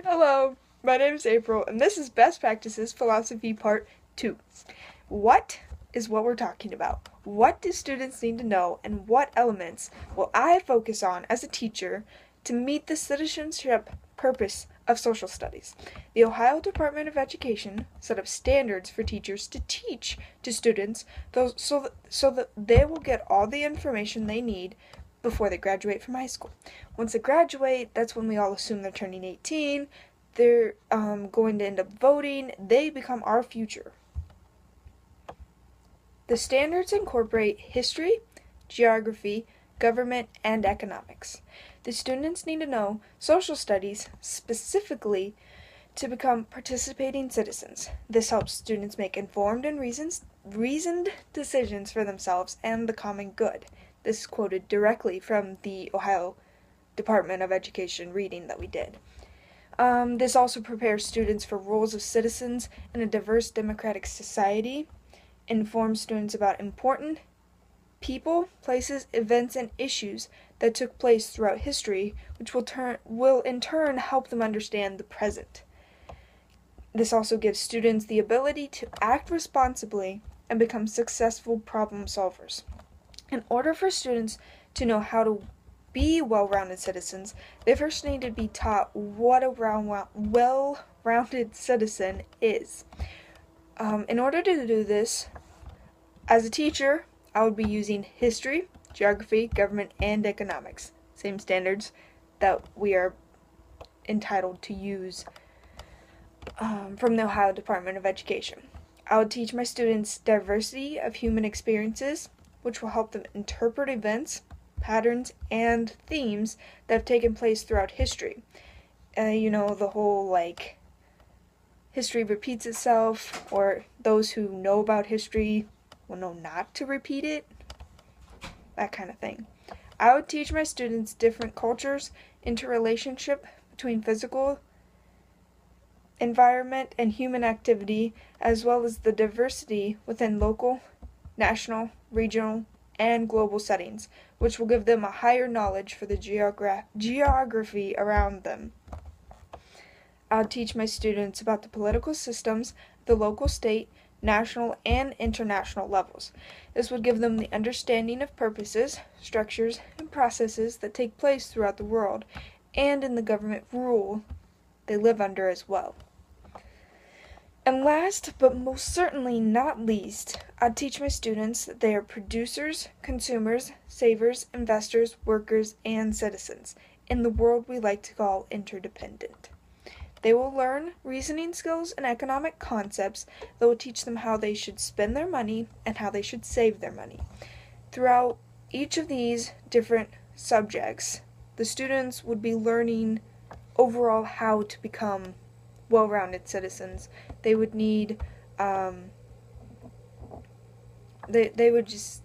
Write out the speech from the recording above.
Hello, my name is April, and this is Best Practices Philosophy Part 2. What is what we're talking about? What do students need to know, and what elements will I focus on as a teacher to meet the citizenship purpose of social studies? The Ohio Department of Education set up standards for teachers to teach to students so that they will get all the information they need before they graduate from high school. Once they graduate, that's when we all assume they're turning 18. They're going to end up voting. They become our future. The standards incorporate history, geography, government, and economics. The students need to know social studies specifically to become participating citizens. This helps students make informed and reasoned decisions for themselves and the common good. This is quoted directly from the Ohio Department of Education reading that we did. This also prepares students for roles of citizens in a diverse democratic society, informs students about important people, places, events, and issues that took place throughout history, which will in turn help them understand the present. This also gives students the ability to act responsibly and become successful problem solvers. In order for students to know how to be well-rounded citizens, they first need to be taught what a well-rounded citizen is. In order to do this, as a teacher, I would be using history, geography, government, and economics. Same standards that we are entitled to use from the Ohio Department of Education. I would teach my students diversity of human experiences, which will help them interpret events, patterns, and themes that have taken place throughout history. The whole, history repeats itself, or those who know about history will know not to repeat it, that kind of thing. I would teach my students different cultures, interrelationship between physical environment and human activity, as well as the diversity within local, national, regional, and global settings, which will give them a higher knowledge for the geography around them. I'll teach my students about the political systems, the local, state, national, and international levels. This would give them the understanding of purposes, structures, and processes that take place throughout the world, and in the government rule they live under as well. And last, but most certainly not least, I'd teach my students that they are producers, consumers, savers, investors, workers, and citizens in the world we like to call interdependent. They will learn reasoning skills and economic concepts that will teach them how they should spend their money and how they should save their money. Throughout each of these different subjects, the students would be learning overall how to become well-rounded citizens. They would need they would just